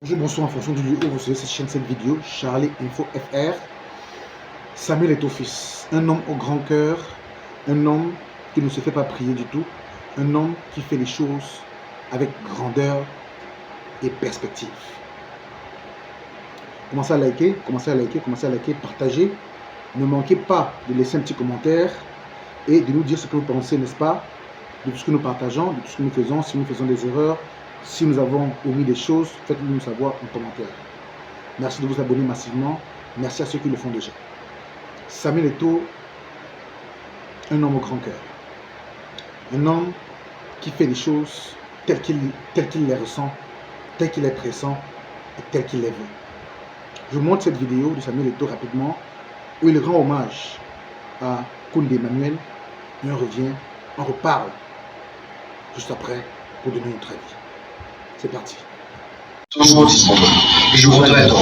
Bonjour, bonsoir en fonction du lieu où vous suivez cette chaîne, cette vidéo. Charlie Info FR. Samuel Eto'o-Fils, un homme au grand cœur, un homme qui ne se fait pas prier du tout, un homme qui fait les choses avec grandeur et perspective. Commencez à liker, partagez. Ne manquez pas de laisser un petit commentaire et de nous dire ce que vous pensez, n'est-ce pas, de tout ce que nous partageons, de tout ce que nous faisons, si nous faisons des erreurs. Si nous avons omis des choses, faites-le nous savoir en commentaire. Merci de vous abonner massivement. Merci à ceux qui le font déjà. Samuel Eto'o, un homme au grand cœur. Un homme qui fait les choses telles qu'il les ressent, telles qu'il les pressent et telles qu'il les veut. Je vous montre cette vidéo de Samuel Eto'o rapidement, où il rend hommage à Koundé Emmanuel. Et on reparle juste après pour donner notre avis. C'est parti. Toujours disponible. Je voudrais donc,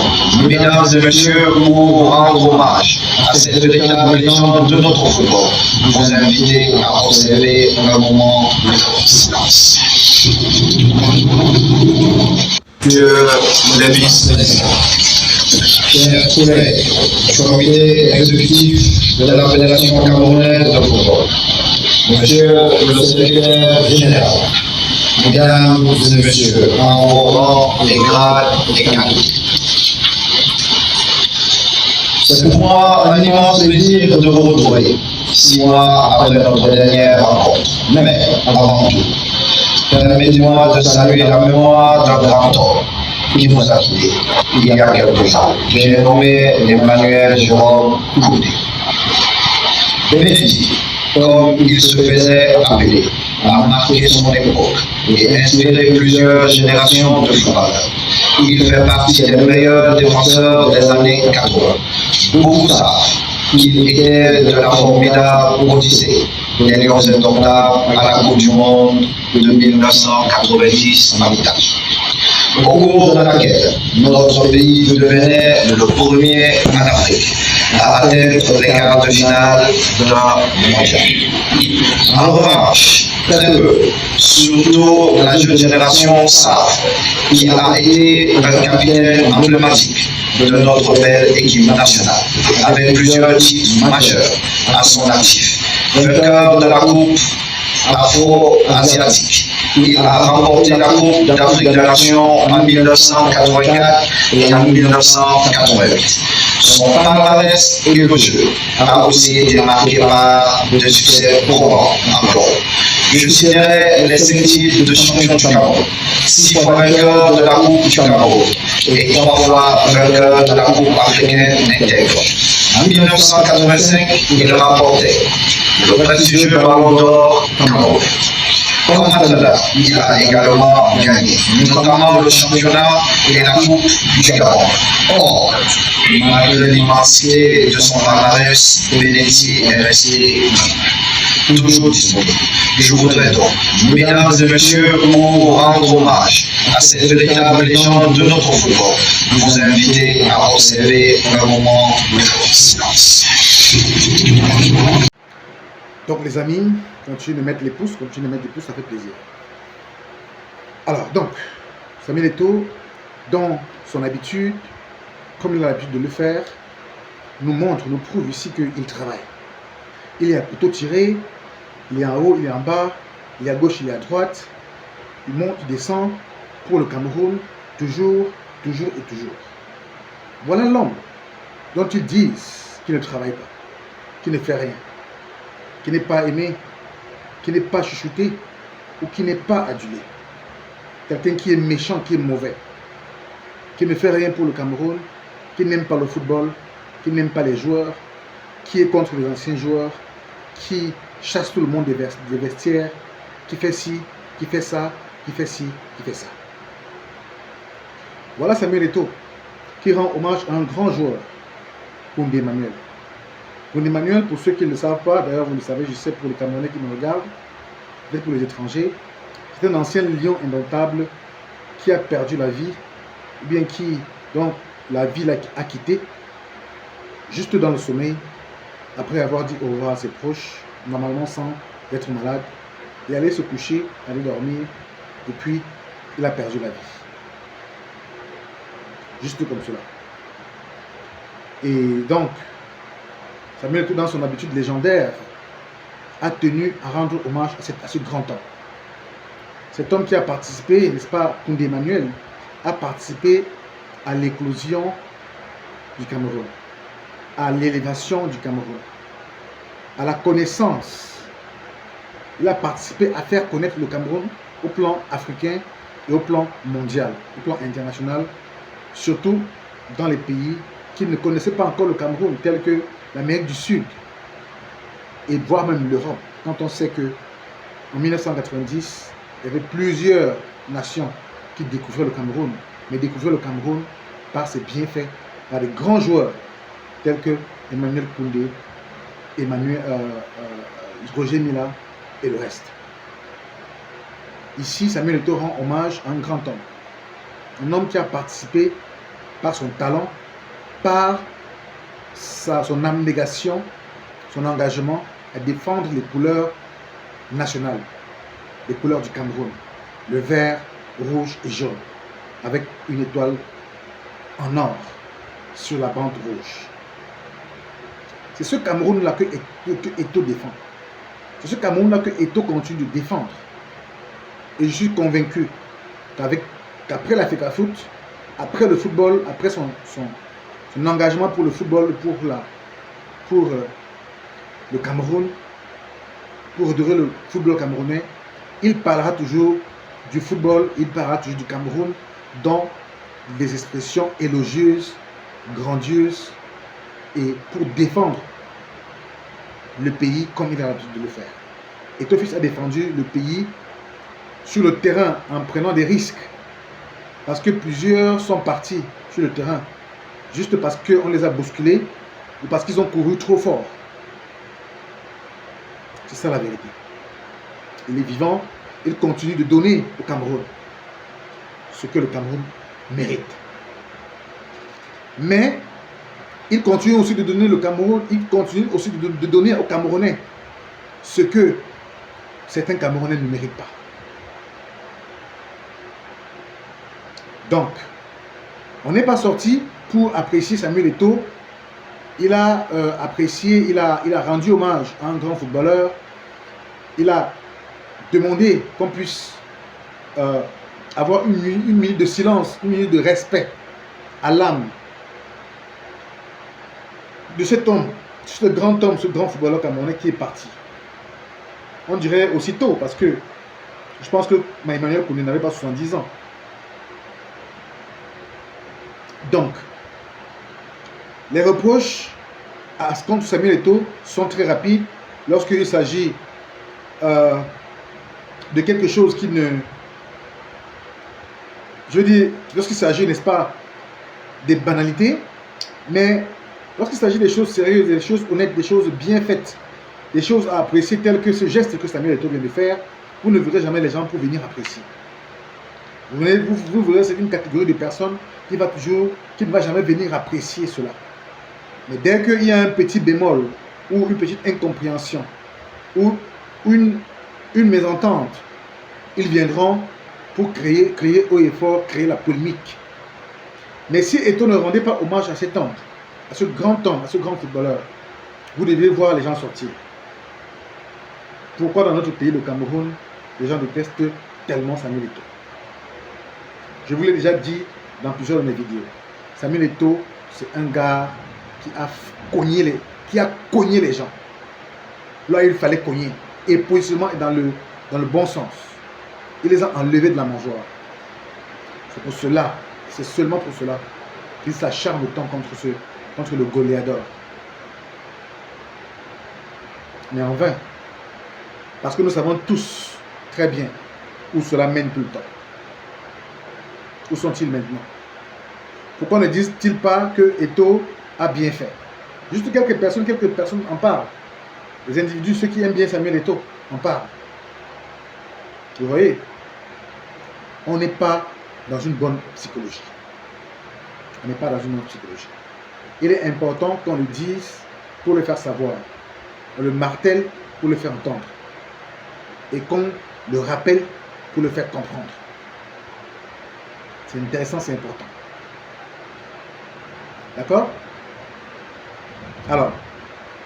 mesdames et messieurs, pour rendre hommage à cette véritable légende de notre football, vous inviter à observer un moment de silence. Monsieur le vice-président, chers collègues, comité exécutif de la Fédération camerounaise de football, monsieur le secrétaire général, mesdames et messieurs, en vos rangs et grades et qualités. C'est pour moi un immense plaisir de vous retrouver, 6 mois après notre dernière rencontre. Mais, avant tout, permettez-moi de saluer la mémoire d'un grand homme qui nous a quittés il y a quelques jours. J'ai nommé Emmanuel Jérôme Koundé. Bénéfique, comme il se faisait appeler, a marqué son époque et inspiré plusieurs générations de footballeurs. Il fait partie des meilleurs défenseurs des années 80. Beaucoup savent qu'il était de la formidable Odyssée des Lions indomptables à la Coupe du Monde de 1990 en Italie, au cours de laquelle notre pays devenait le premier en Afrique à atteindre les quarts de finale d'un mondial. En revanche, très peu, surtout la jeune génération, savent qu'il a été un capitaine emblématique de notre belle équipe nationale, avec plusieurs titres majeurs à son actif. Vainqueur de la Coupe afro-asiatique. Il a remporté la Coupe d'Afrique des Nations en 1984 et en 1988. Son palmarès et le jeu a aussi été marqué par des succès probants encore. Je citerai les 5 titres de champion du Cameroun, 6 fois vainqueur de la Coupe du Cameroun et 3 fois vainqueur de la Coupe africaine intègre. En 1985, il remportait le prestigieux Ballon d'Or Cameroun. Comme entraîneur, il a également gagné, notamment le championnat et la Coupe du Gabon. Or, malgré l'immensité de son palmarès, Benetti est resté toujours disponible. Je voudrais donc, mesdames et messieurs, pour rendre hommage à cette véritable légende de notre football, vous inviter à observer un moment de silence. Donc les amis, continuez de mettre les pouces, ça fait plaisir. Alors donc, Samuel Eto'o, dans son habitude, comme il a l'habitude de le faire, nous montre, nous prouve ici qu'il travaille. Il est à couteau tiré, il est en haut, il est en bas, il est à gauche, il est à droite, il monte, il descend pour le Cameroun, toujours, toujours et toujours. Voilà l'homme dont ils disent qu'il ne travaille pas, qu'il ne fait rien, qui n'est pas aimé, qui n'est pas chuchoté ou qui n'est pas adulé. Quelqu'un qui est méchant, qui est mauvais, qui ne fait rien pour le Cameroun, qui n'aime pas le football, qui n'aime pas les joueurs, qui est contre les anciens joueurs, qui chasse tout le monde des vestiaires, qui fait ci, qui fait ça, qui fait ci, qui fait ça. Voilà Samuel Eto'o qui rend hommage à un grand joueur, Koundé Emmanuel. Koundé Emmanuel, pour ceux qui ne le savent pas, d'ailleurs vous le savez, je sais pour les Camerounais qui me regardent, peut-être pour les étrangers, c'est un ancien lion indomptable qui a perdu la vie, ou bien qui, donc, la vie l'a quitté, juste dans le sommeil, après avoir dit au revoir à ses proches, normalement sans être malade, et aller se coucher, aller dormir, et puis il a perdu la vie. juste comme cela. Et donc, Samuel Eto'o, dans son habitude légendaire, a tenu à rendre hommage à ce grand homme. Cet homme qui a participé, n'est-ce pas, Koundé Emmanuel, a participé à l'éclosion du Cameroun, à l'élévation du Cameroun, à la connaissance. Il a participé à faire connaître le Cameroun au plan africain et au plan mondial, au plan international, surtout dans les pays qui ne connaissaient pas encore le Cameroun, tels que l'Amérique du Sud et voire même l'Europe. Quand on sait que en 1990, il y avait plusieurs nations qui découvraient le Cameroun, mais découvraient le Cameroun par ses bienfaits, par des grands joueurs tels que Emmanuel Koundé, Roger Mila et le reste. Ici, Samuel Eto'o rend hommage à un grand homme. Un homme qui a participé par son talent, par son abnégation, son engagement à défendre les couleurs nationales, les couleurs du Cameroun, le vert, rouge et jaune, avec une étoile en or sur la bande rouge. C'est ce Cameroun-là que Eto'o défend. C'est ce Cameroun-là que Eto'o continue de défendre. Et je suis convaincu qu'après la FECAFOOT, après le football, après son engagement pour le football, pour le Cameroun, pour redorer le football camerounais, il parlera toujours du football, il parlera toujours du Cameroun dans des expressions élogieuses, grandioses, et pour défendre le pays comme il a l'habitude de le faire. Eto'o Fils a défendu le pays sur le terrain en prenant des risques, parce que plusieurs sont partis sur le terrain juste parce qu'on les a bousculés ou parce qu'ils ont couru trop fort. C'est ça la vérité. Il est vivant, il continue de donner au Cameroun ce que le Cameroun mérite. Mais il continue aussi de donner le Cameroun, il continue aussi de donner aux Camerounais ce que certains Camerounais ne méritent pas. Donc, on n'est pas sorti pour apprécier Samuel Eto'o. Il a apprécié, il a rendu hommage à un grand footballeur. Il a demandé qu'on puisse avoir une minute de silence, une minute de respect à l'âme de cet homme, ce grand footballeur camerounais qui est parti. On dirait aussitôt, parce que je pense que Emmanuel Koundé n'avait pas 70 ans. Donc, les reproches contre Samuel Eto'o sont très rapides lorsqu'il s'agit de quelque chose qui ne... Je veux dire, lorsqu'il s'agit, n'est-ce pas, des banalités, mais lorsqu'il s'agit des choses sérieuses, des choses honnêtes, des choses bien faites, des choses à apprécier, telles que ce geste que Samuel Eto'o vient de faire, vous ne verrez jamais les gens pour venir apprécier. Vous verrez, c'est une catégorie de personnes qui ne va jamais venir apprécier cela. Mais dès qu'il y a un petit bémol, ou une petite incompréhension, ou une mésentente, ils viendront pour crier haut et fort, créer la polémique. Mais si Eto'o ne rendait pas hommage à cet homme, à ce grand homme, à ce grand footballeur, vous devez voir les gens sortir. Pourquoi dans notre pays, le Cameroun, les gens détestent tellement Samuel Eto'o? Je vous l'ai déjà dit dans plusieurs de mes vidéos. Samuel Eto'o, c'est un gars qui a cogné les gens. Là, il fallait cogner. Et positivement et dans le bon sens. Il les a enlevés de la mangeoire. C'est pour cela, c'est seulement pour cela qu'il s'acharne autant contre le Goliatheur. Mais en vain. Parce que nous savons tous très bien où cela mène tout le temps. Où sont-ils maintenant? Pourquoi ne disent-ils pas que Eto'o a bien fait? Juste quelques personnes en parlent. Les individus, ceux qui aiment bien Samuel Eto'o, en parlent. Vous voyez? On n'est pas dans une bonne psychologie. On n'est pas dans une bonne psychologie. Il est important qu'on le dise pour le faire savoir. On le martèle pour le faire entendre. Et qu'on le rappelle pour le faire comprendre. C'est intéressant, c'est important. D'accord? Alors,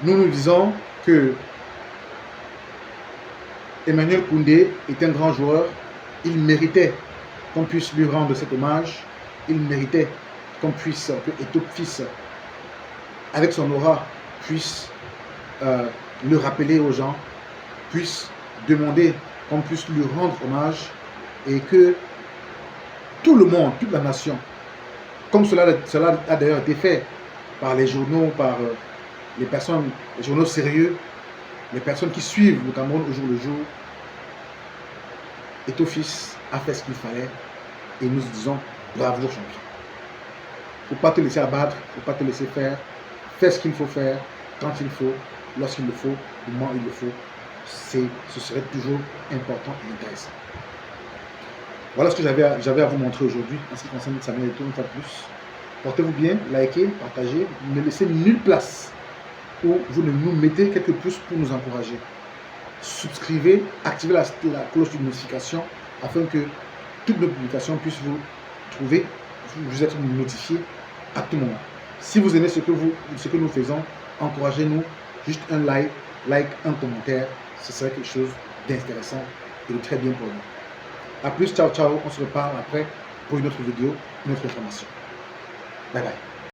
nous disons que Emmanuel Koundé est un grand joueur. Il méritait qu'on puisse lui rendre cet hommage. Il méritait qu'on puisse, que Eto'o Fils, avec son aura, puisse le rappeler aux gens, puisse demander qu'on puisse lui rendre hommage et que tout le monde, toute la nation, comme cela a d'ailleurs été fait par les journaux, par les journaux sérieux, les personnes qui suivent le Cameroun au jour le jour, Eto'o Fils a fait ce qu'il fallait et nous disons bravo champion. Il ne faut pas te laisser abattre, il ne faut pas te laisser faire. Fais ce qu'il faut faire, quand il faut, lorsqu'il le faut, au moment où il le faut. Ce serait toujours important et intéressant. Voilà ce que j'avais à vous montrer aujourd'hui en ce qui concerne Samuel Eto'o une fois de plus. Portez-vous bien, likez, partagez, ne laissez nulle place où vous ne nous mettez quelques pouces pour nous encourager. Subscrivez, activez la cloche de notification afin que toutes nos publications puissent vous trouver, vous être notifiés à tout moment. Si vous aimez ce que nous faisons, encouragez-nous, juste un like, un commentaire, ce serait quelque chose d'intéressant et de très bien pour nous. A plus, ciao, ciao, on se reparle après pour une autre vidéo, une autre information. Bye bye.